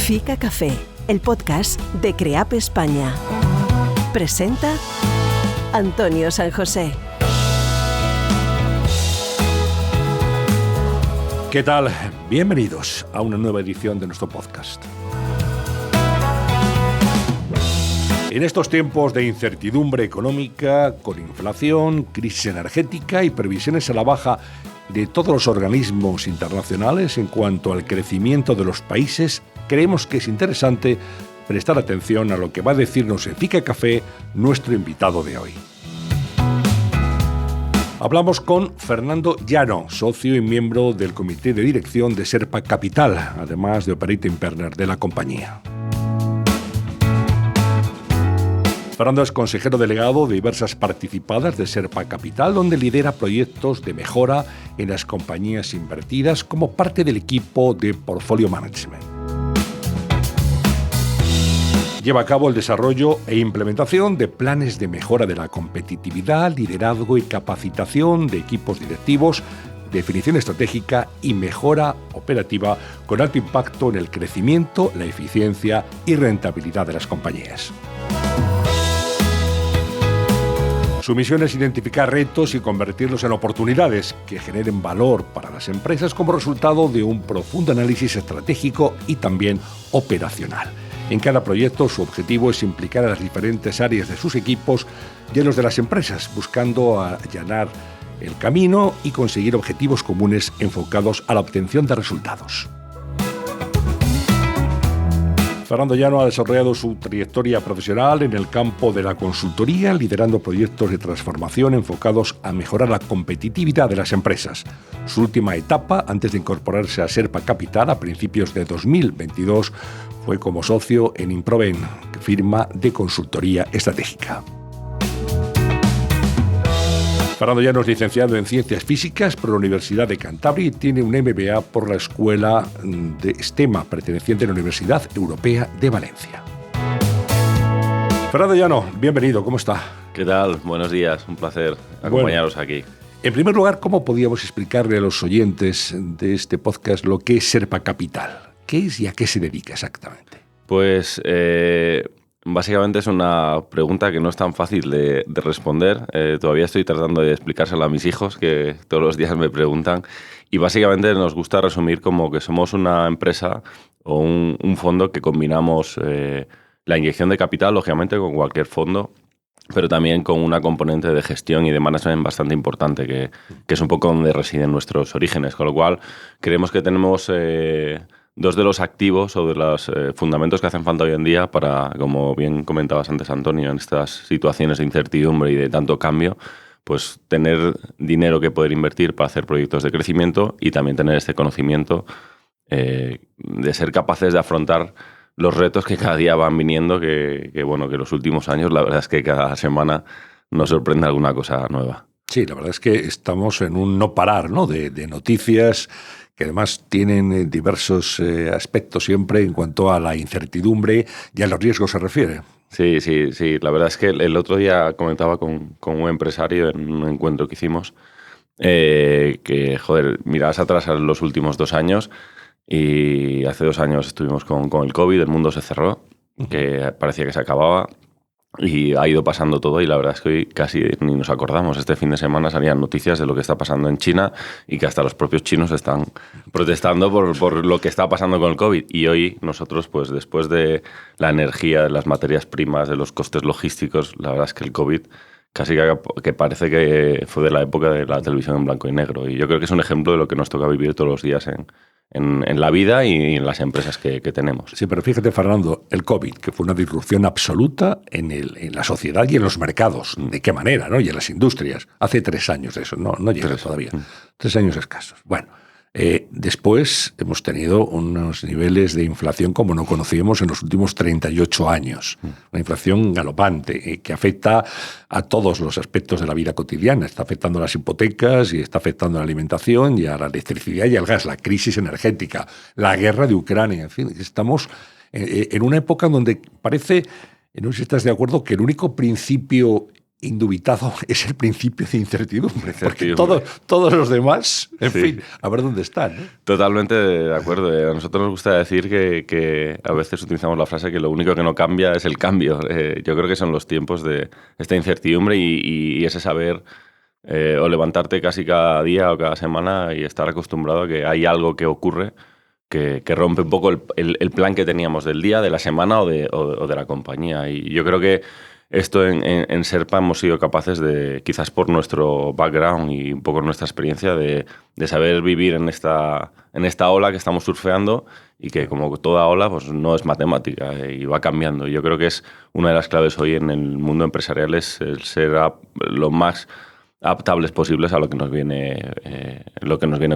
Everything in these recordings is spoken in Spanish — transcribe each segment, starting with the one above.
Fica Café, el podcast de CREAP España. Presenta Antonio San José. ¿Qué tal? Bienvenidos a una nueva edición de nuestro podcast. En estos tiempos de incertidumbre económica, con inflación, crisis energética y previsiones a la baja de todos los organismos internacionales en cuanto al crecimiento de los países, creemos que es interesante prestar atención a lo que va a decirnos en Fica Café nuestro invitado de hoy. Hablamos con Fernando Llano, socio y miembro del comité de dirección de Serpa Capital, además de operating partner de la compañía. Fernando es consejero delegado de diversas participadas de Serpa Capital, donde lidera proyectos de mejora en las compañías invertidas como parte del equipo de Portfolio Management. Lleva a cabo el desarrollo e implementación de planes de mejora de la competitividad, liderazgo y capacitación de equipos directivos, definición estratégica y mejora operativa con alto impacto en el crecimiento, la eficiencia y rentabilidad de las compañías. Su misión es identificar retos y convertirlos en oportunidades que generen valor para las empresas como resultado de un profundo análisis estratégico y también operacional. En cada proyecto su objetivo es implicar a las diferentes áreas de sus equipos y a los de las empresas, buscando allanar el camino y conseguir objetivos comunes enfocados a la obtención de resultados. Fernando Llano ha desarrollado su trayectoria profesional en el campo de la consultoría, liderando proyectos de transformación enfocados a mejorar la competitividad de las empresas. Su última etapa, antes de incorporarse a Serpa Capital a principios de 2022, fue como socio en Improven, firma de consultoría estratégica. Fernando Llano es licenciado en Ciencias Físicas por la Universidad de Cantabria y tiene un MBA por la Escuela de STEMA, perteneciente a la Universidad Europea de Valencia. Fernando Llano, bienvenido, ¿cómo está? ¿Qué tal? Buenos días, un placer acompañaros aquí. En primer lugar, ¿cómo podríamos explicarle a los oyentes de este podcast lo que es Serpa Capital? ¿Qué es y a qué se dedica exactamente? Pues básicamente es una pregunta que no es tan fácil de responder. Todavía estoy tratando de explicársela a mis hijos, que todos los días me preguntan. Y básicamente nos gusta resumir como que somos una empresa o un fondo que combinamos la inyección de capital, lógicamente, con cualquier fondo, pero también con una componente de gestión y de management bastante importante, que es un poco donde residen nuestros orígenes. Con lo cual, creemos que tenemos dos de los activos o de los fundamentos que hacen falta hoy en día para, como bien comentabas antes, Antonio, en estas situaciones de incertidumbre y de tanto cambio, pues tener dinero que poder invertir para hacer proyectos de crecimiento y también tener este conocimiento de ser capaces de afrontar los retos que cada día van viniendo, que los últimos años, la verdad es que cada semana nos sorprende alguna cosa nueva. Sí, la verdad es que estamos en un no parar, ¿no?, de noticias que además tienen diversos aspectos siempre en cuanto a la incertidumbre y a los riesgos se refiere. Sí. La verdad es que el otro día comentaba con un empresario en un encuentro que hicimos que, mirabas atrás a los últimos 2 años y hace 2 años estuvimos con el COVID, el mundo se cerró, que parecía que se acababa. Y ha ido pasando todo y la verdad es que hoy casi ni nos acordamos. Este fin de semana salían noticias de lo que está pasando en China y que hasta los propios chinos están protestando por lo que está pasando con el COVID. Y hoy nosotros, pues después de la energía, de las materias primas, de los costes logísticos, la verdad es que el COVID casi que parece que fue de la época de la televisión en blanco y negro. Y yo creo que es un ejemplo de lo que nos toca vivir todos los días en la vida y en las empresas que tenemos. Sí, pero fíjate, Fernando, el COVID, que fue una disrupción absoluta en la sociedad y en los mercados. ¿De qué manera, no? Y en las industrias. Hace 3 años de eso, no llega todavía. 3 años escasos. Bueno, después hemos tenido unos niveles de inflación como no conocíamos en los últimos 38 años. Una inflación galopante que afecta a todos los aspectos de la vida cotidiana. Está afectando a las hipotecas y está afectando a la alimentación y a la electricidad y al gas, la crisis energética, la guerra de Ucrania. En fin, estamos en una época donde parece, no sé si estás de acuerdo, que el único principio indubitado es el principio de incertidumbre, porque todos los demás, en fin, a ver dónde están, ¿no? Totalmente de acuerdo. A nosotros nos gusta decir que a veces utilizamos la frase que lo único que no cambia es el cambio. Yo creo que son los tiempos de esta incertidumbre y ese saber o levantarte casi cada día o cada semana y estar acostumbrado a que hay algo que ocurre que rompe un poco el plan que teníamos del día, de la semana o de la compañía. Y yo creo que esto en Sherpa hemos sido capaces de, quizás por nuestro background y un poco nuestra experiencia, de saber vivir en esta ola que estamos surfeando y que, como toda ola, pues no es matemática y va cambiando. Yo creo que es una de las claves hoy en el mundo empresarial, es el ser lo más adaptables posibles a lo que nos viene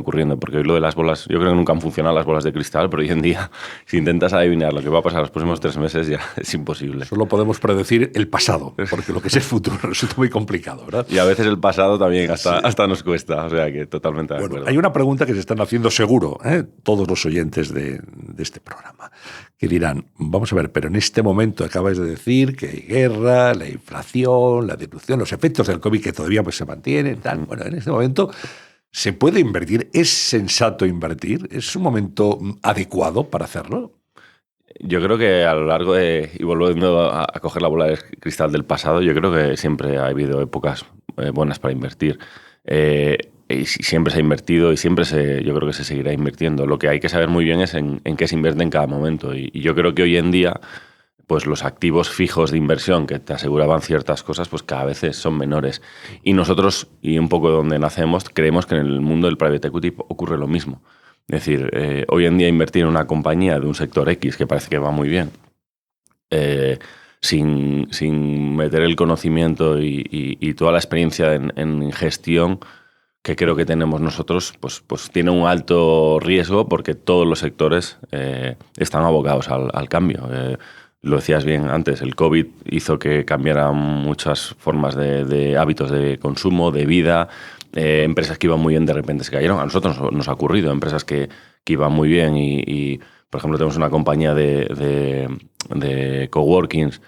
ocurriendo, porque hoy lo de las bolas, yo creo que nunca han funcionado las bolas de cristal, pero hoy en día, si intentas adivinar lo que va a pasar los próximos 3 meses, ya es imposible. Solo podemos predecir el pasado, porque lo que es el futuro resulta muy complicado, ¿verdad? Y a veces el pasado también hasta nos cuesta, o sea que totalmente de acuerdo. Hay una pregunta que se están haciendo seguro, todos los oyentes de este programa, que dirán, vamos a ver, pero en este momento acabáis de decir que hay guerra, la inflación, la disrupción, los efectos del COVID que todavía pues se mantienen, tal. Bueno, en este momento ¿se puede invertir? ¿Es sensato invertir? ¿Es un momento adecuado para hacerlo? Yo creo que a lo largo y volviendo a coger la bola de cristal del pasado, yo creo que siempre ha habido épocas buenas para invertir. Y siempre se ha invertido y yo creo que se seguirá invirtiendo. Lo que hay que saber muy bien es en qué se invierte en cada momento. Y yo creo que hoy en día, pues los activos fijos de inversión que te aseguraban ciertas cosas, pues cada vez son menores. Y nosotros, y un poco de donde nacemos, creemos que en el mundo del private equity ocurre lo mismo. Es decir, hoy en día invertir en una compañía de un sector X que parece que va muy bien, sin meter el conocimiento y toda la experiencia en gestión que creo que tenemos nosotros, pues tiene un alto riesgo porque todos los sectores están abocados al cambio. Lo decías bien antes, el COVID hizo que cambiaran muchas formas de hábitos de consumo, de vida. Empresas que iban muy bien de repente se cayeron. A nosotros nos ha ocurrido, empresas que iban muy bien y por ejemplo, tenemos una compañía de coworkings,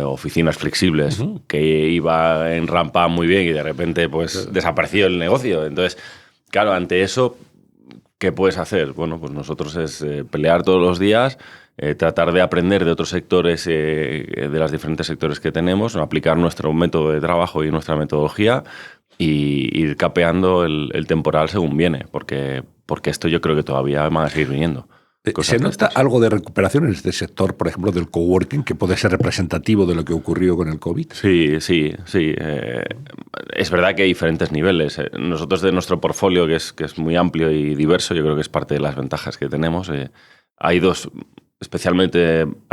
oficinas flexibles, que iba en rampa muy bien y de repente pues desapareció el negocio. Entonces, claro, ante eso, ¿qué puedes hacer? Bueno, pues nosotros es pelear todos los días, tratar de aprender de otros sectores, de los diferentes sectores que tenemos, aplicar nuestro método de trabajo y nuestra metodología y ir capeando el temporal según viene, porque esto yo creo que todavía van a seguir viniendo. ¿Se nota algo de recuperación en este sector, por ejemplo, del coworking, que puede ser representativo de lo que ocurrió con el COVID? Sí. Es verdad que hay diferentes niveles. Nosotros, de nuestro portfolio, que es muy amplio y diverso, yo creo que es parte de las ventajas que tenemos. Hay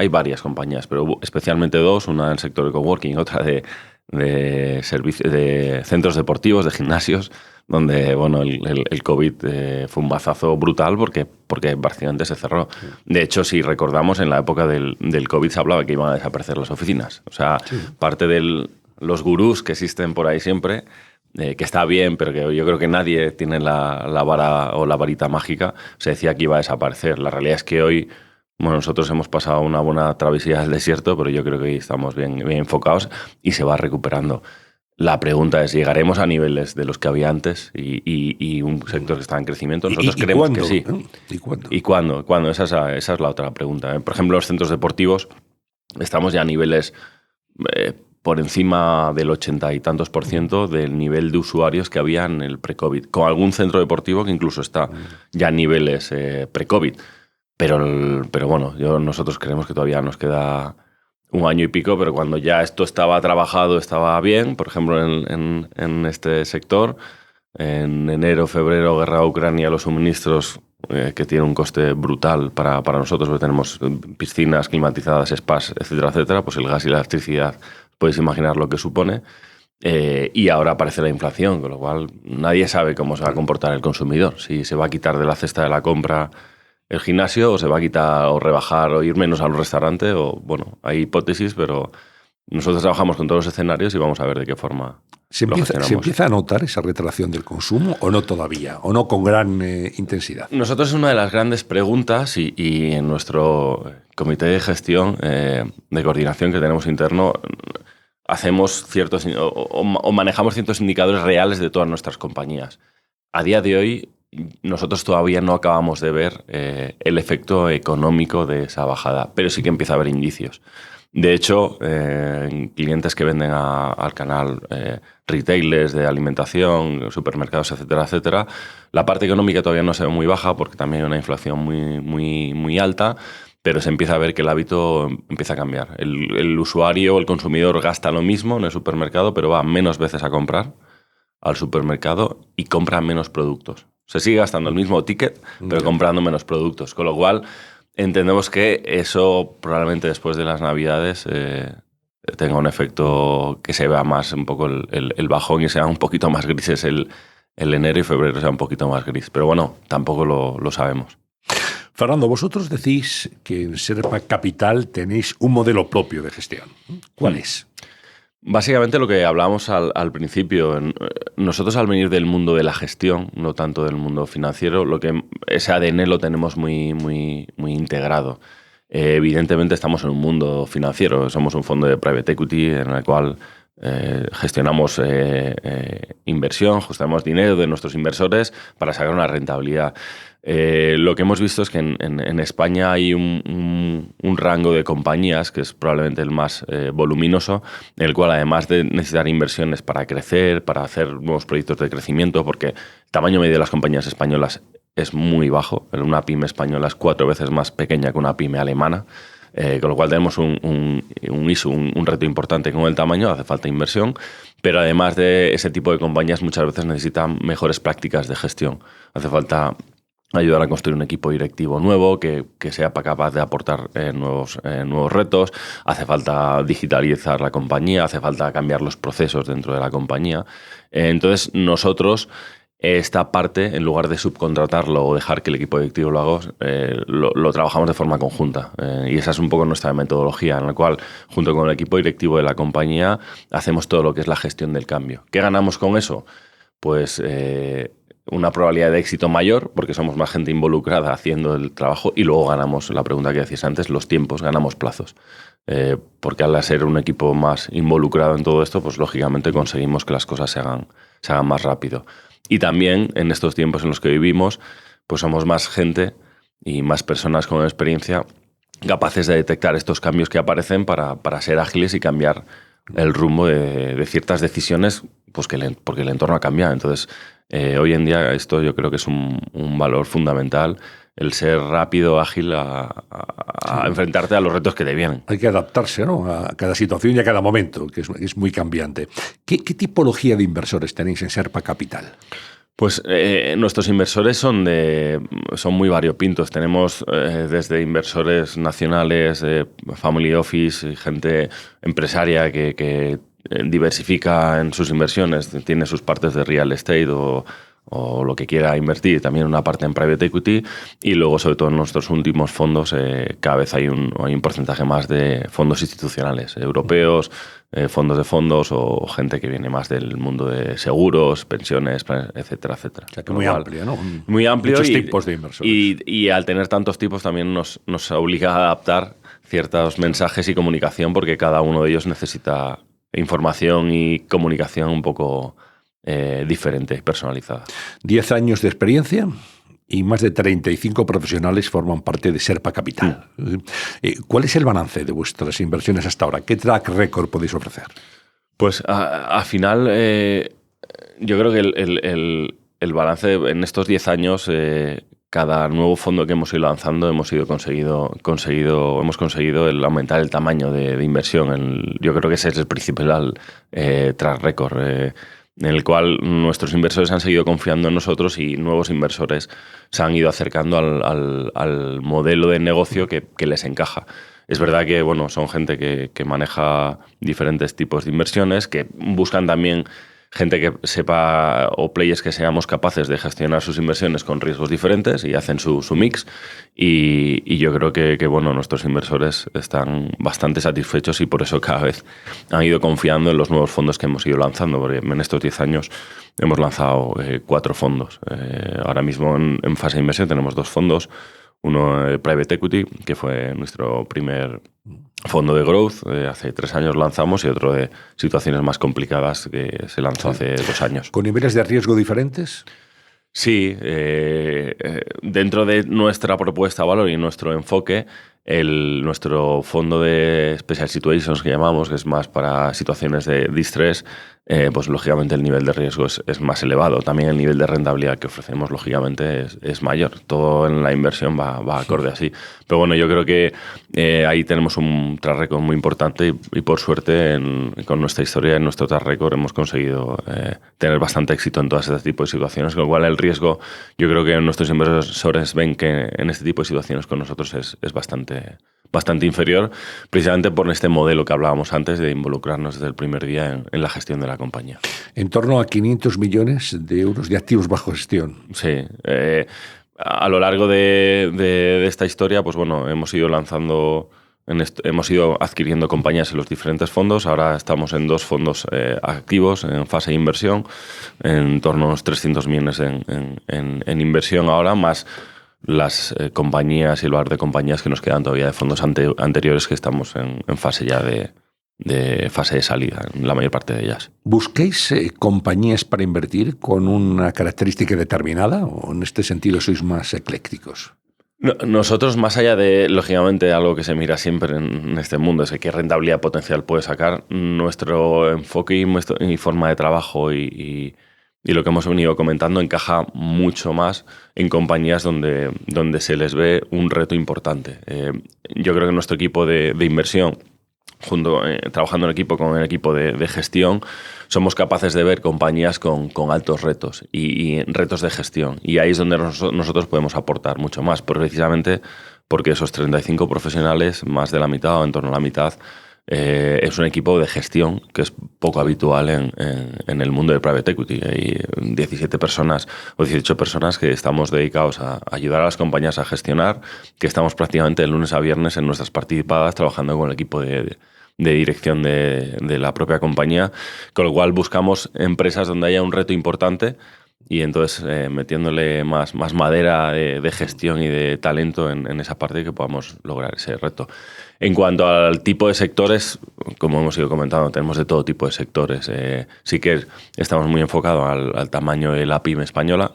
varias compañías, pero especialmente dos, una del sector de coworking, otra de centros deportivos, de gimnasios, donde bueno, el COVID fue un bazazo brutal porque básicamente se cerró. De hecho, si recordamos, en la época del COVID se hablaba que iban a desaparecer las oficinas. O sea, parte de los gurús que existen por ahí siempre, que está bien, pero que yo creo que nadie tiene la vara o la varita mágica, se decía que iba a desaparecer. La realidad es que hoy, bueno, nosotros hemos pasado una buena travesía del desierto, pero yo creo que hoy estamos bien enfocados y se va recuperando. La pregunta es, ¿llegaremos a niveles de los que había antes y un sector que está en crecimiento? Nosotros creemos que sí. ¿Y cuándo? ¿Cuándo? Esa es la otra pregunta. Por ejemplo, los centros deportivos, estamos ya a niveles por encima del 80 y tantos % del nivel de usuarios que había en el pre-COVID, con algún centro deportivo que incluso está ya a niveles pre-COVID. Pero bueno, nosotros creemos que todavía nos queda un año y pico, pero cuando ya esto estaba trabajado, estaba bien, por ejemplo, en este sector, en enero, febrero, guerra de Ucrania, los suministros, que tienen un coste brutal para nosotros, porque tenemos piscinas climatizadas, spas, etcétera, etcétera, pues el gas y la electricidad, podéis imaginar lo que supone. Y ahora aparece la inflación, con lo cual nadie sabe cómo se va a comportar el consumidor, si se va a quitar de la cesta de la compra el gimnasio, o se va a quitar o rebajar o ir menos al restaurante, o bueno, hay hipótesis, pero nosotros trabajamos con todos los escenarios y vamos a ver de qué forma ¿Se empieza a notar esa retracción del consumo o no todavía, o no con gran intensidad? Nosotros, es una de las grandes preguntas y en nuestro comité de gestión, de coordinación que tenemos interno, hacemos ciertos o manejamos ciertos indicadores reales de todas nuestras compañías. A día de hoy, nosotros todavía no acabamos de ver el efecto económico de esa bajada, pero sí que empieza a haber indicios. De hecho, clientes que venden al canal, retailers de alimentación, supermercados, etcétera, etcétera, la parte económica todavía no se ve muy baja porque también hay una inflación muy alta, pero se empieza a ver que el hábito empieza a cambiar. El usuario o el consumidor gasta lo mismo en el supermercado, pero va menos veces a comprar al supermercado y compra menos productos. Se sigue gastando el mismo ticket, pero comprando menos productos. Con lo cual, entendemos que eso probablemente después de las Navidades tenga un efecto que se vea más un poco el bajón y sea un poquito más grises el enero y febrero sea un poquito más gris. Pero bueno, tampoco lo sabemos. Fernando, vosotros decís que en Serpa Capital tenéis un modelo propio de gestión. ¿Cuál es? Básicamente lo que hablábamos al principio, nosotros al venir del mundo de la gestión, no tanto del mundo financiero, ese ADN lo tenemos muy integrado. Evidentemente estamos en un mundo financiero, somos un fondo de private equity en el cual gestionamos inversión, gestionamos dinero de nuestros inversores para sacar una rentabilidad. Lo que hemos visto es que en España hay un rango de compañías que es probablemente el más voluminoso, en el cual además de necesitar inversiones para crecer, para hacer nuevos proyectos de crecimiento, porque el tamaño medio de las compañías españolas es muy bajo, una pyme española es 4 veces más pequeña que una pyme alemana, con lo cual tenemos un reto importante con el tamaño, hace falta inversión, pero además de ese tipo de compañías muchas veces necesitan mejores prácticas de gestión, hace falta ayudar a construir un equipo directivo nuevo que sea capaz de aportar nuevos retos, hace falta digitalizar la compañía, hace falta cambiar los procesos dentro de la compañía. Entonces nosotros esta parte, en lugar de subcontratarlo o dejar que el equipo directivo lo haga, lo trabajamos de forma conjunta. Y esa es un poco nuestra metodología, en la cual, junto con el equipo directivo de la compañía, hacemos todo lo que es la gestión del cambio. ¿Qué ganamos con eso? Pues una probabilidad de éxito mayor, porque somos más gente involucrada haciendo el trabajo, y luego ganamos, la pregunta que decías antes, los tiempos, ganamos plazos. Porque al ser un equipo más involucrado en todo esto, pues lógicamente conseguimos que las cosas se hagan más rápido. Y también en estos tiempos en los que vivimos, pues somos más gente y más personas con experiencia capaces de detectar estos cambios que aparecen para ser ágiles y cambiar el rumbo de ciertas decisiones, pues porque el entorno ha cambiado. Entonces, hoy en día esto yo creo que es un valor fundamental, el ser rápido, ágil a enfrentarte a los retos que te vienen. Hay que adaptarse, ¿no?, a cada situación y a cada momento, que es muy cambiante. ¿Qué tipología de inversores tenéis en Serpa Capital? Pues nuestros inversores son muy variopintos. Tenemos desde inversores nacionales, family office, gente empresaria que diversifica en sus inversiones, tiene sus partes de real estate o lo que quiera invertir, también una parte en private equity, y luego sobre todo en nuestros últimos fondos cada vez hay un porcentaje más de fondos institucionales, europeos, fondos de fondos o gente que viene más del mundo de seguros, pensiones, etcétera, etcétera. O sea, que muy amplio, ¿no? Muy amplio. Muchos tipos de inversores. Y al tener tantos tipos también nos obliga a adaptar ciertos mensajes y comunicación, porque cada uno de ellos necesita información y comunicación un poco diferente y personalizada. 10 años de experiencia y más de 35 profesionales forman parte de Serpa Capital. ¿Cuál es el balance de vuestras inversiones hasta ahora? ¿Qué track record podéis ofrecer? Pues al final yo creo que el balance en estos 10 años, cada nuevo fondo que hemos ido lanzando hemos conseguido el aumentar el tamaño de inversión. Yo creo que ese es el principal track record, en el cual nuestros inversores han seguido confiando en nosotros y nuevos inversores se han ido acercando al modelo de negocio que les encaja. Es verdad que son gente que maneja diferentes tipos de inversiones, que buscan también gente que sepa o players que seamos capaces de gestionar sus inversiones con riesgos diferentes y hacen su mix. Y yo creo que nuestros inversores están bastante satisfechos y por eso cada vez han ido confiando en los nuevos fondos que hemos ido lanzando, porque en estos 10 años hemos lanzado 4 fondos. Ahora mismo en fase de inversión tenemos 2 fondos, uno de Private Equity, que fue nuestro primer fondo de growth. Hace 3 años lanzamos, y otro de situaciones más complicadas que se lanzó hace 2 años. ¿Con niveles de riesgo diferentes? Sí, dentro de nuestra propuesta de valor y nuestro enfoque, nuestro fondo de Special Situations, que llamamos, que es más para situaciones de distress, pues lógicamente el nivel de riesgo es más elevado. También el nivel de rentabilidad que ofrecemos, lógicamente, es mayor. Todo en la inversión va acorde así. Pero bueno, yo creo que ahí tenemos un track record muy importante, y por suerte con nuestra historia, en nuestro track record, hemos conseguido tener bastante éxito en todo este tipo de situaciones, con lo cual el riesgo, yo creo que nuestros inversores ven que en este tipo de situaciones con nosotros es bastante inferior, precisamente por este modelo que hablábamos antes de involucrarnos desde el primer día en la gestión de la compañía. En torno a 500 millones de euros de activos bajo gestión. Sí. A lo largo de esta historia, pues bueno, hemos ido lanzando, hemos ido adquiriendo compañías en los diferentes fondos. Ahora estamos en 2 fondos activos en fase de inversión, en torno a unos 300 millones en inversión ahora, más las compañías y el bar de compañías que nos quedan todavía de fondos anteriores, que estamos en fase ya de fase de salida, en la mayor parte de ellas. ¿Busquéis compañías para invertir con una característica determinada, o en este sentido sois más eclécticos? Nosotros, más allá de, lógicamente, algo que se mira siempre en este mundo, es qué rentabilidad potencial puede sacar, nuestro enfoque y forma de trabajo y lo que hemos venido comentando encaja mucho más en compañías donde se les ve un reto importante. Yo creo que nuestro equipo de inversión, trabajando en equipo con el equipo de gestión, somos capaces de ver compañías con altos retos y retos de gestión. Y ahí es donde nosotros podemos aportar mucho más, precisamente porque esos 35 profesionales, más de la mitad o en torno a la mitad, es un equipo de gestión que es poco habitual en el mundo de Private Equity. Hay 17 personas o 18 personas que estamos dedicados a ayudar a las compañías a gestionar, que estamos prácticamente de lunes a viernes en nuestras participadas trabajando con el equipo de dirección de la propia compañía, con lo cual buscamos empresas donde haya un reto importante, y entonces metiéndole más madera de gestión y de talento en esa parte, que podamos lograr ese reto. En cuanto al tipo de sectores, como hemos ido comentando, tenemos de todo tipo de sectores. Sí que estamos muy enfocados al tamaño de la pyme española,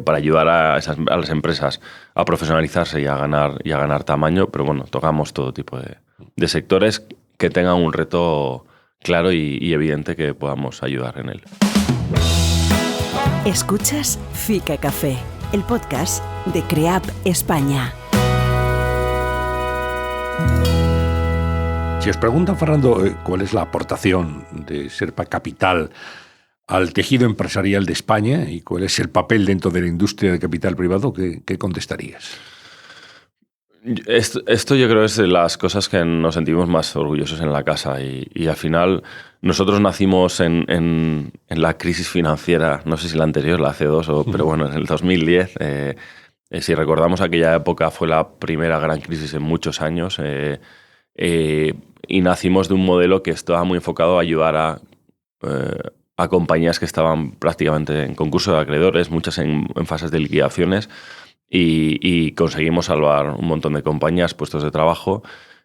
para ayudar a las empresas a profesionalizarse y a ganar tamaño, pero bueno, tocamos todo tipo de sectores que tengan un reto claro y evidente que podamos ayudar en él. Escuchas Fica Café, el podcast de CREAP España. Si os preguntan, Fernando, cuál es la aportación de Serpa Capital al tejido empresarial de España y cuál es el papel dentro de la industria de capital privado, ¿qué contestarías? Esto yo creo es de las cosas que nos sentimos más orgullosos en la casa, y al final nosotros nacimos en la crisis financiera, no sé si la anterior, la hace 2, pero bueno, en el 2010. Si recordamos, aquella época fue la primera gran crisis en muchos años, y nacimos de un modelo que estaba muy enfocado a ayudar a compañías que estaban prácticamente en concurso de acreedores, muchas en fases de liquidaciones, y conseguimos salvar un montón de compañías, puestos de trabajo,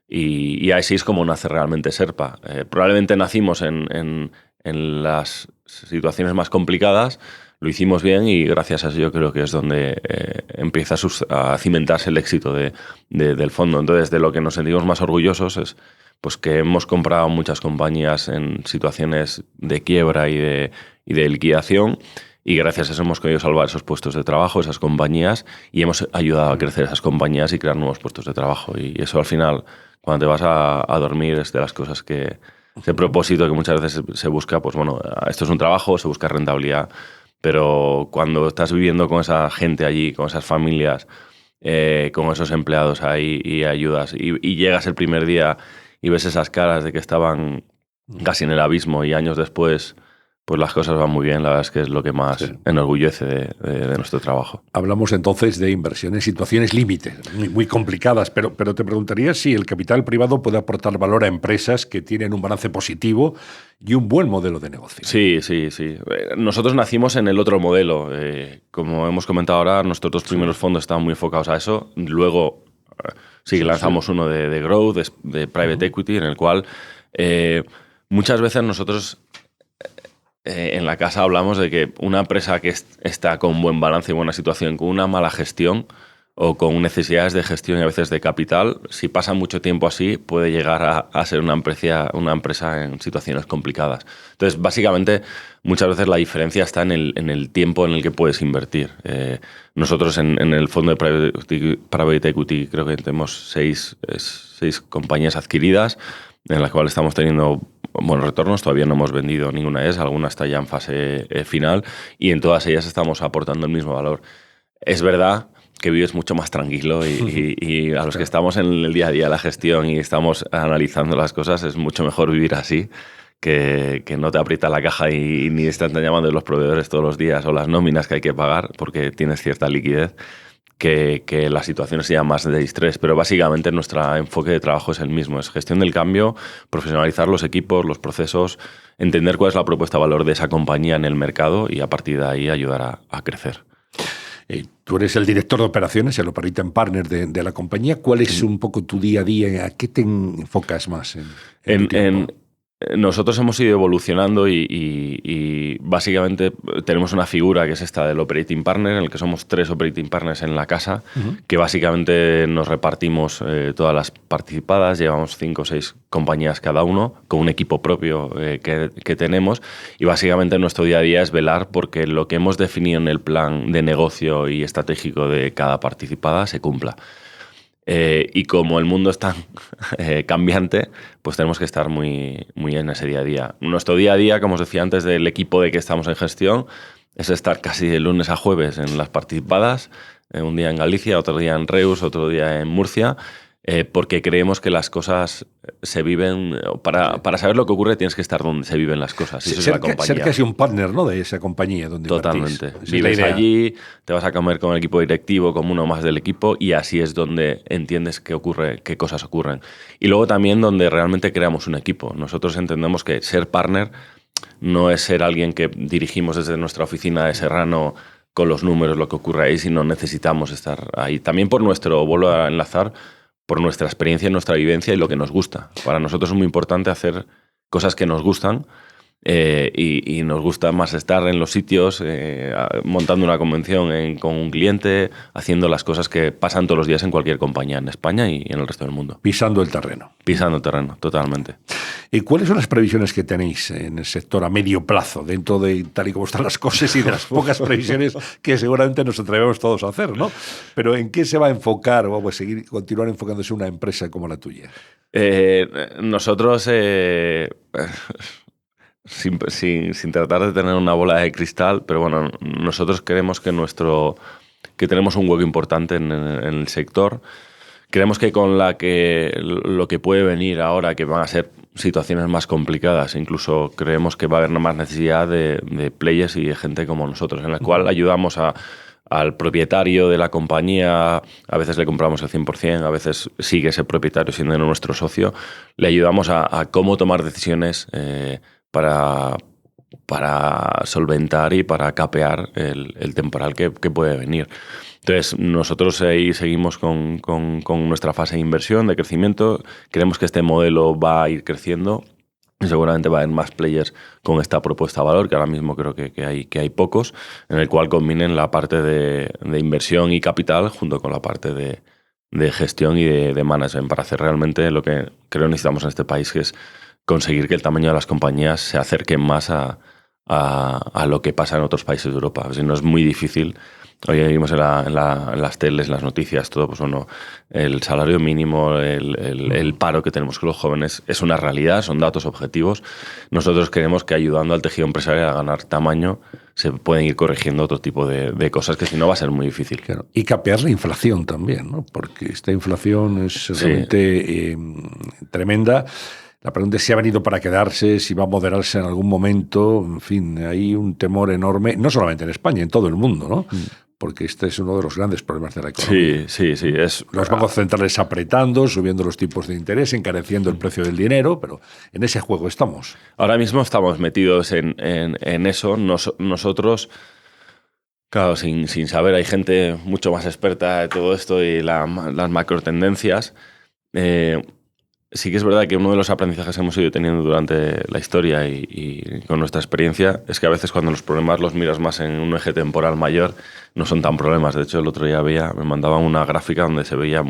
y así es como nace realmente Serpa. Probablemente nacimos en las situaciones más complicadas, lo hicimos bien, y gracias a eso yo creo que es donde empieza a cimentarse el éxito del fondo. Entonces, de lo que nos sentimos más orgullosos es pues que hemos comprado muchas compañías en situaciones de quiebra y de liquidación, y gracias a eso hemos querido salvar esos puestos de trabajo, esas compañías, y hemos ayudado a crecer esas compañías y crear nuevos puestos de trabajo. Y eso al final, cuando te vas a dormir, es de las cosas que, ese propósito que muchas veces se busca, pues bueno, esto es un trabajo, se busca rentabilidad, pero cuando estás viviendo con esa gente allí, con esas familias, con esos empleados ahí, y ayudas, y llegas el primer día y ves esas caras de que estaban casi en el abismo, y años después pues las cosas van muy bien. La verdad es que es lo que más enorgullece de nuestro trabajo. Hablamos entonces de inversiones, situaciones límite, muy complicadas, pero te preguntaría si el capital privado puede aportar valor a empresas que tienen un balance positivo y un buen modelo de negocio. Sí. Nosotros nacimos en el otro modelo. Como hemos comentado ahora, nuestros dos primeros fondos estaban muy enfocados a eso. Luego lanzamos uno de growth, de private equity, en el cual muchas veces nosotros en la casa hablamos de que una empresa que está con buen balance y buena situación, con una mala gestión o con necesidades de gestión y a veces de capital, si pasa mucho tiempo así, puede llegar a ser una empresa en situaciones complicadas. Entonces, básicamente, muchas veces la diferencia está en el tiempo en el que puedes invertir. Nosotros en el fondo de private equity creo que tenemos seis compañías adquiridas en las cuales estamos teniendo buenos retornos. Todavía no hemos vendido ninguna de ellas, alguna está ya en fase final y en todas ellas estamos aportando el mismo valor. Es verdad que vives mucho más tranquilo y a los que estamos en el día a día de la gestión y estamos analizando las cosas, es mucho mejor vivir así, que no te aprieta la caja y ni están llamando los proveedores todos los días o las nóminas que hay que pagar porque tienes cierta liquidez, que la situación sea más de estrés. Pero básicamente nuestro enfoque de trabajo es el mismo, es gestión del cambio, profesionalizar los equipos, los procesos, entender cuál es la propuesta de valor de esa compañía en el mercado y a partir de ahí ayudar a crecer. Tú eres el director de operaciones, el operating partner de la compañía. ¿Cuál es un poco tu día a día? ¿A qué te enfocas más en tu tiempo? Nosotros hemos ido evolucionando y básicamente tenemos una figura que es esta del operating partner, en el que somos 3 operating partners en la casa, que básicamente nos repartimos todas las participadas, llevamos 5 o 6 compañías cada uno, con un equipo propio que tenemos, y básicamente nuestro día a día es velar porque lo que hemos definido en el plan de negocio y estratégico de cada participada se cumpla. Y como el mundo es tan cambiante, pues tenemos que estar muy en ese día a día. Nuestro día a día, como os decía antes, del equipo de que estamos en gestión, es estar casi de lunes a jueves en las participadas, un día en Galicia, otro día en Reus, otro día en Murcia, porque creemos que las cosas se viven. Para saber lo que ocurre tienes que estar donde se viven las cosas. Y eso es la compañía. Ser casi un partner, ¿no?, de esa compañía donde Totalmente. Vives allí, te vas a comer con el equipo directivo, como uno más del equipo, y así es donde entiendes qué cosas ocurren. Y luego también donde realmente creamos un equipo. Nosotros entendemos que ser partner no es ser alguien que dirigimos desde nuestra oficina de Serrano con los números, lo que ocurre ahí, sino necesitamos estar ahí. También vuelvo a enlazar, por nuestra experiencia, nuestra vivencia y lo que nos gusta. Para nosotros es muy importante hacer cosas que nos gustan y nos gusta más estar en los sitios, montando una convención con un cliente, haciendo las cosas que pasan todos los días en cualquier compañía en España y en el resto del mundo. Pisando el terreno. Pisando el terreno, totalmente. ¿Y cuáles son las previsiones que tenéis en el sector a medio plazo, dentro de tal y como están las cosas y de las pocas previsiones que seguramente nos atrevemos todos a hacer, ¿no? Pero ¿en qué se va a enfocar o vamos a continuar enfocándose una empresa como la tuya? Nosotros, sin tratar de tener una bola de cristal, pero bueno, nosotros creemos que tenemos un hueco importante en el sector. Creemos que con lo que puede venir ahora, que van a ser situaciones más complicadas, incluso creemos que va a haber más necesidad de players y de gente como nosotros, en la cual ayudamos al propietario de la compañía, a veces le compramos el 100%, a veces sigue ese propietario siendo nuestro socio, le ayudamos a cómo tomar decisiones para solventar y para capear el temporal que puede venir. Entonces, nosotros ahí seguimos con nuestra fase de inversión, de crecimiento. Creemos que este modelo va a ir creciendo y seguramente va a haber más players con esta propuesta de valor, que ahora mismo creo que hay pocos, en el cual combinen la parte de inversión y capital junto con la parte de gestión y de management para hacer realmente lo que creo necesitamos en este país, que es conseguir que el tamaño de las compañías se acerque más a lo que pasa en otros países de Europa. Si no, es muy difícil. Hoy vimos en las teles, en las noticias, todo, pues bueno, el salario mínimo, el paro que tenemos con los jóvenes es una realidad, son datos objetivos. Nosotros creemos que ayudando al tejido empresarial a ganar tamaño se pueden ir corrigiendo otro tipo de cosas que si no va a ser muy difícil. Claro. Y capear la inflación también, ¿no? Porque esta inflación es realmente tremenda. La pregunta es si ha venido para quedarse, si va a moderarse en algún momento. En fin, hay un temor enorme, no solamente en España, en todo el mundo, ¿no? Porque este es uno de los grandes problemas de la economía. Sí. Los bancos centrales apretando, subiendo los tipos de interés, encareciendo el precio del dinero, pero en ese juego estamos. Ahora mismo estamos metidos en eso. Nosotros, claro, sin saber, hay gente mucho más experta de todo esto y las macro tendencias. Sí que es verdad que uno de los aprendizajes que hemos ido teniendo durante la historia y con nuestra experiencia es que a veces cuando los problemas los miras más en un eje temporal mayor no son tan problemas. De hecho, el otro día me mandaban una gráfica donde se veía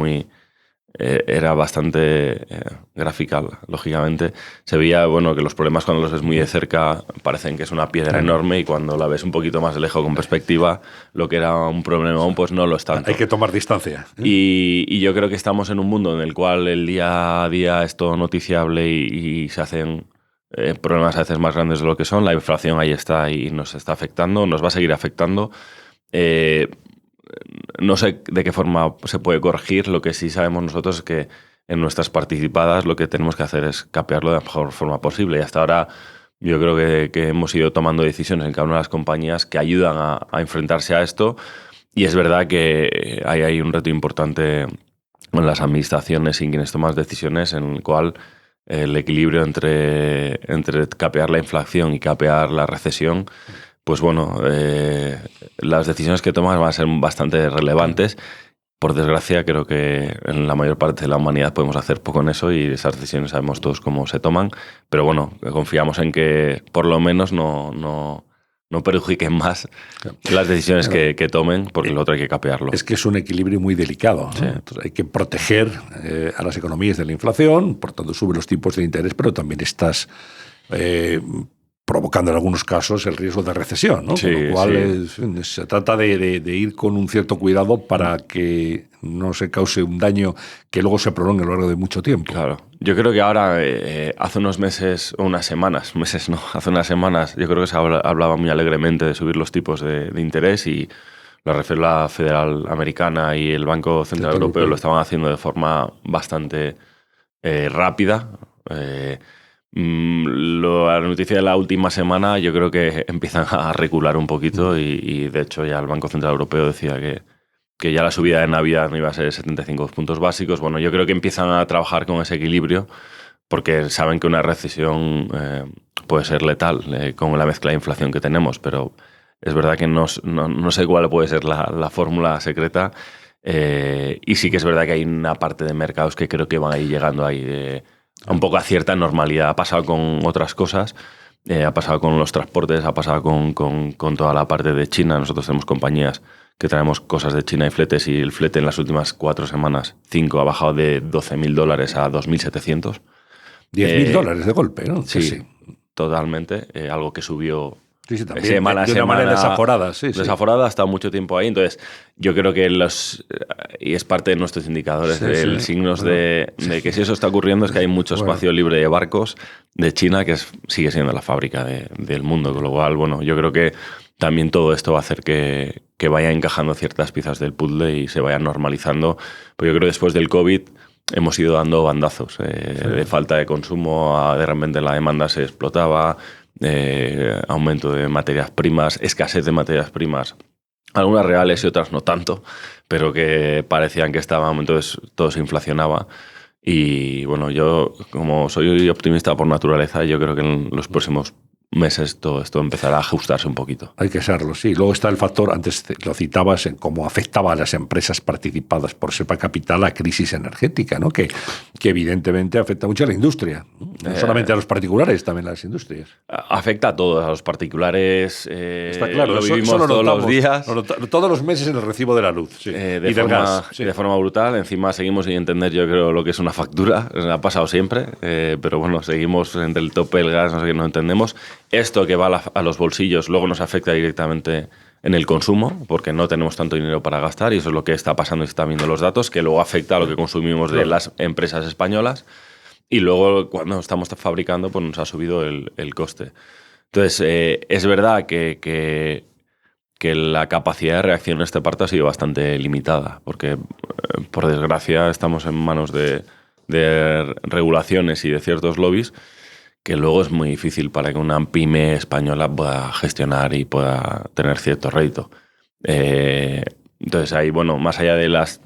era bastante gráfica, lógicamente. Se veía, que los problemas cuando los ves muy de cerca parecen que es una piedra enorme y cuando la ves un poquito más de lejos con perspectiva, lo que era un problema pues no lo es tanto. Hay que tomar distancia. Y yo creo que estamos en un mundo en el cual el día a día es todo noticiable y se hacen problemas a veces más grandes de lo que son. La inflación ahí está y nos está afectando, nos va a seguir afectando. No sé de qué forma se puede corregir. Lo que sí sabemos nosotros es que en nuestras participadas lo que tenemos que hacer es capearlo de la mejor forma posible. Y hasta ahora yo creo que hemos ido tomando decisiones en cada una de las compañías que ayudan a enfrentarse a esto. Y es verdad que hay un reto importante en las administraciones y quienes toman decisiones en el cual el equilibrio entre capear la inflación y capear la recesión, pues las decisiones que tomas van a ser bastante relevantes. Por desgracia, creo que en la mayor parte de la humanidad podemos hacer poco en eso y esas decisiones sabemos todos cómo se toman. Pero confiamos en que por lo menos no perjudiquen más las decisiones que tomen, porque lo otro hay que capearlo. Es que es un equilibrio muy delicado, ¿no? Sí. Entonces, hay que proteger a las economías de la inflación, por tanto sube los tipos de interés, pero también estás provocando en algunos casos el riesgo de recesión, ¿no? Sí, con lo cual se trata de ir con un cierto cuidado para que no se cause un daño que luego se prolongue a lo largo de mucho tiempo. Claro. Yo creo que ahora, hace unos meses o hace unas semanas, yo creo que se hablaba muy alegremente de subir los tipos de interés y la Reserva Federal Americana y el Banco Central Europeo lo estaban haciendo de forma bastante rápida. La noticia de la última semana yo creo que empiezan a recular un poquito y de hecho ya el Banco Central Europeo decía que ya la subida de Navidad no iba a ser 75 puntos básicos. Yo creo que empiezan a trabajar con ese equilibrio porque saben que una recesión puede ser letal con la mezcla de inflación que tenemos, pero es verdad que no sé cuál puede ser la fórmula secreta y sí que es verdad que hay una parte de mercados que creo que van a ir llegando ahí un poco a cierta normalidad. Ha pasado con otras cosas, ha pasado con los transportes, ha pasado con toda la parte de China. Nosotros tenemos compañías que traemos cosas de China y fletes, y el flete en las últimas 4 semanas, 5, ha bajado de $12.000 a 2.700. $10.000 de golpe, ¿no? Sí, totalmente. Algo que subió Sí, también, semana a de una semana. manera desaforada, sí. Desaforada, ha estado mucho tiempo ahí. Entonces, yo creo que y es parte de nuestros indicadores, signos de que si eso está ocurriendo es que hay mucho espacio libre de barcos de China, que sigue siendo la fábrica del mundo. Con lo cual, yo creo que también todo esto va a hacer que vaya encajando ciertas piezas del puzzle y se vayan normalizando. Pues yo creo que después del COVID hemos ido dando bandazos de falta de consumo, de repente la demanda se explotaba, aumento de materias primas, escasez de materias primas, algunas reales y otras no tanto, pero que parecían que estaban, entonces todo se inflacionaba. Y yo, como soy optimista por naturaleza, yo creo que en los próximos meses todo esto empezará a ajustarse un poquito. Hay que serlo, sí. Luego está el factor, antes lo citabas, en cómo afectaba a las empresas participadas por Sepa Capital la crisis energética, ¿no? Que evidentemente afecta mucho a la industria. No solamente a los particulares, también a las industrias. Afecta a todos, a los particulares. Está claro, lo vivimos todos los días. Todos los meses en el recibo de la luz. Sí. Del gas. Sí. De forma brutal. Encima seguimos sin entender, yo creo, lo que es una factura. Ha pasado siempre. Pero seguimos entre el tope del gas, no sé qué, no entendemos. Esto que va a los bolsillos luego nos afecta directamente en el consumo, porque no tenemos tanto dinero para gastar, y eso es lo que está pasando y se están viendo los datos, que luego afecta a lo que consumimos de las empresas españolas, y luego cuando estamos fabricando pues nos ha subido el coste. Entonces, es verdad que la capacidad de reacción en esta parte ha sido bastante limitada, porque por desgracia estamos en manos de regulaciones y de ciertos lobbies que luego es muy difícil para que una pyme española pueda gestionar y pueda tener cierto rédito. Entonces ahí, bueno, más allá de las...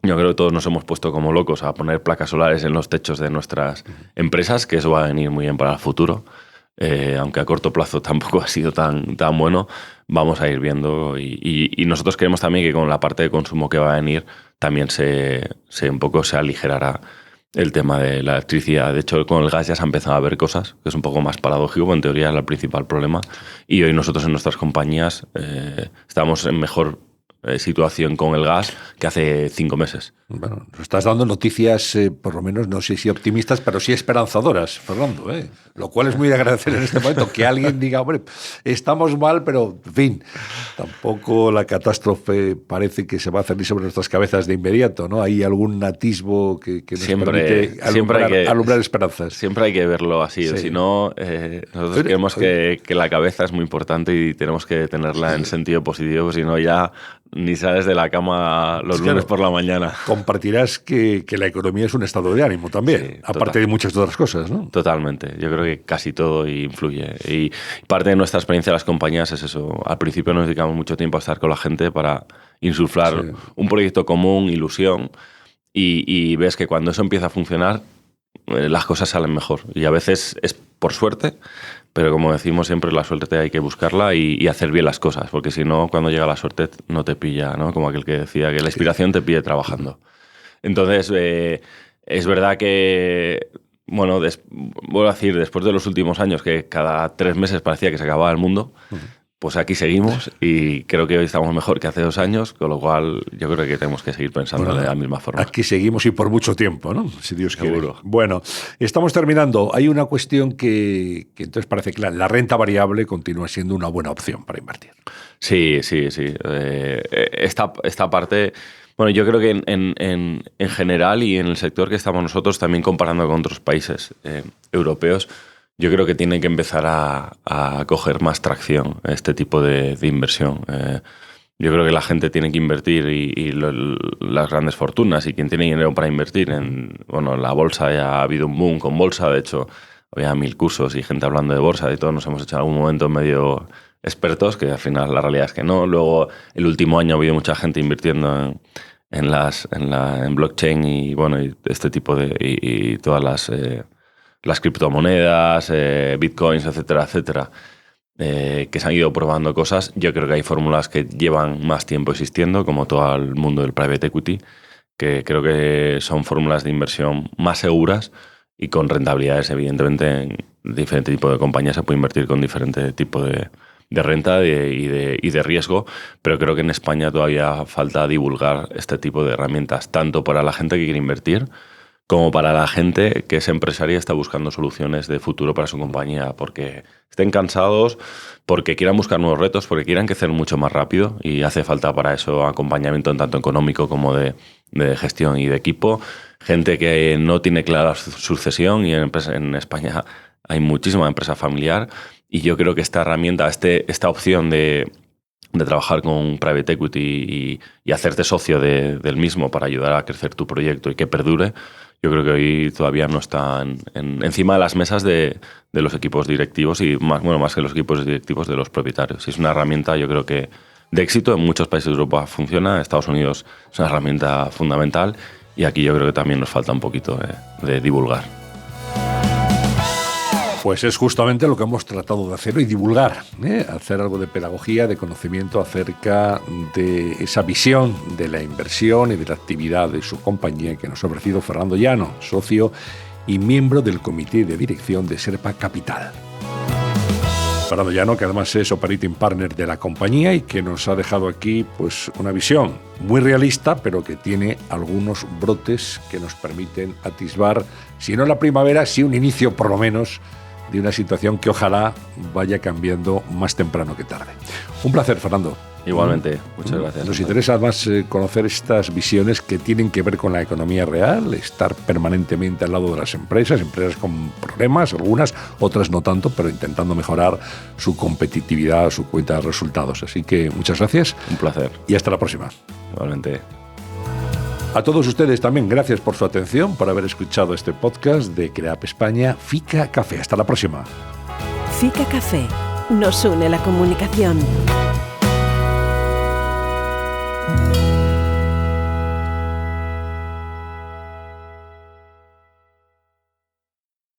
Yo creo que todos nos hemos puesto como locos a poner placas solares en los techos de nuestras empresas, que eso va a venir muy bien para el futuro. Aunque a corto plazo tampoco ha sido tan bueno, vamos a ir viendo y nosotros creemos también que con la parte de consumo que va a venir también un poco se aligerará el tema de la electricidad. De hecho, con el gas ya se ha empezado a ver cosas, que es un poco más paradójico, pero en teoría es el principal problema. Y hoy nosotros en nuestras compañías estamos en mejor situación con el gas que hace 5 meses. Bueno, nos estás dando noticias, por lo menos, no sé si optimistas, pero sí esperanzadoras, Fernando. Lo cual es muy de agradecer en este momento, que alguien diga, hombre, estamos mal, pero, en fin, tampoco la catástrofe parece que se va a hacer ni sobre nuestras cabezas de inmediato, ¿no? Hay algún atisbo que nos permite alumbrar esperanzas. Siempre hay que verlo así, si no, nosotros creemos que la cabeza es muy importante y tenemos que tenerla en sentido positivo, si no ya ni sales de la cama los lunes por la mañana. Compartirás que la economía es un estado de ánimo también, aparte de muchas otras cosas, ¿no? Totalmente. Yo creo que casi todo influye. Y parte de nuestra experiencia en las compañías es eso. Al principio nos dedicamos mucho tiempo a estar con la gente para insuflar un proyecto común, ilusión, y ves que cuando eso empieza a funcionar, las cosas salen mejor. Y a veces es por suerte, pero como decimos siempre, la suerte hay que buscarla y hacer bien las cosas, porque si no, cuando llega la suerte no te pilla, ¿no? Como aquel que decía que la inspiración te pille trabajando. Entonces, es verdad que, bueno, vuelvo a decir, después de los últimos años, que cada 3 meses parecía que se acababa el mundo, pues aquí seguimos y creo que hoy estamos mejor que hace 2 años, con lo cual yo creo que tenemos que seguir pensando de la misma forma. Aquí seguimos y por mucho tiempo, ¿no? Si Dios quiere. Seguro. Bueno, estamos terminando. Hay una cuestión que entonces parece claro. La renta variable continúa siendo una buena opción para invertir. Sí. Esta parte... Bueno, yo creo que en general y en el sector que estamos nosotros, también comparando con otros países europeos, yo creo que tiene que empezar a coger más tracción este tipo de inversión. Yo creo que la gente tiene que invertir y las grandes fortunas y quien tiene dinero para invertir en la bolsa, ya ha habido un boom con bolsa. De hecho, había 1000 cursos y gente hablando de bolsa y todos nos hemos hecho en algún momento medio expertos, que al final la realidad es que no. Luego, el último año ha habido mucha gente invirtiendo en blockchain y este tipo y todas las criptomonedas, bitcoins, etcétera, que se han ido probando cosas. Yo creo que hay fórmulas que llevan más tiempo existiendo, como todo el mundo del private equity, que creo que son fórmulas de inversión más seguras y con rentabilidades, evidentemente, en diferente tipo de compañías se puede invertir con diferente tipo de renta y de riesgo, pero creo que en España todavía falta divulgar este tipo de herramientas, tanto para la gente que quiere invertir como para la gente que es empresaria y está buscando soluciones de futuro para su compañía, porque estén cansados, porque quieran buscar nuevos retos, porque quieran crecer mucho más rápido y hace falta para eso acompañamiento tanto económico como de gestión y de equipo. Gente que no tiene clara su sucesión y en España hay muchísima empresa familiar y yo creo que esta herramienta, esta opción de trabajar con un private equity y hacerte socio del mismo para ayudar a crecer tu proyecto y que perdure, yo creo que hoy todavía no está encima de las mesas de los equipos directivos y más que los equipos directivos de los propietarios. Es una herramienta, yo creo que de éxito. En muchos países de Europa funciona, en Estados Unidos es una herramienta fundamental y aquí yo creo que también nos falta un poquito de divulgar. Pues es justamente lo que hemos tratado de hacer hoy, divulgar, hacer algo de pedagogía, de conocimiento acerca de esa visión de la inversión y de la actividad de su compañía que nos ha ofrecido Fernando Llano, socio y miembro del comité de dirección de Serpa Capital. Fernando Llano, que además es operating partner de la compañía y que nos ha dejado aquí pues una visión muy realista, pero que tiene algunos brotes que nos permiten atisbar, si no la primavera, sí un inicio por lo menos de una situación que ojalá vaya cambiando más temprano que tarde. Un placer, Fernando. Igualmente, muchas gracias. Nos interesa además conocer estas visiones que tienen que ver con la economía real, estar permanentemente al lado de las empresas con problemas, algunas, otras no tanto, pero intentando mejorar su competitividad, su cuenta de resultados. Así que muchas gracias. Un placer. Y hasta la próxima. Igualmente. A todos ustedes también, gracias por su atención, por haber escuchado este podcast de CREAP España, Fica Café. Hasta la próxima. Fica Café. Nos une la comunicación.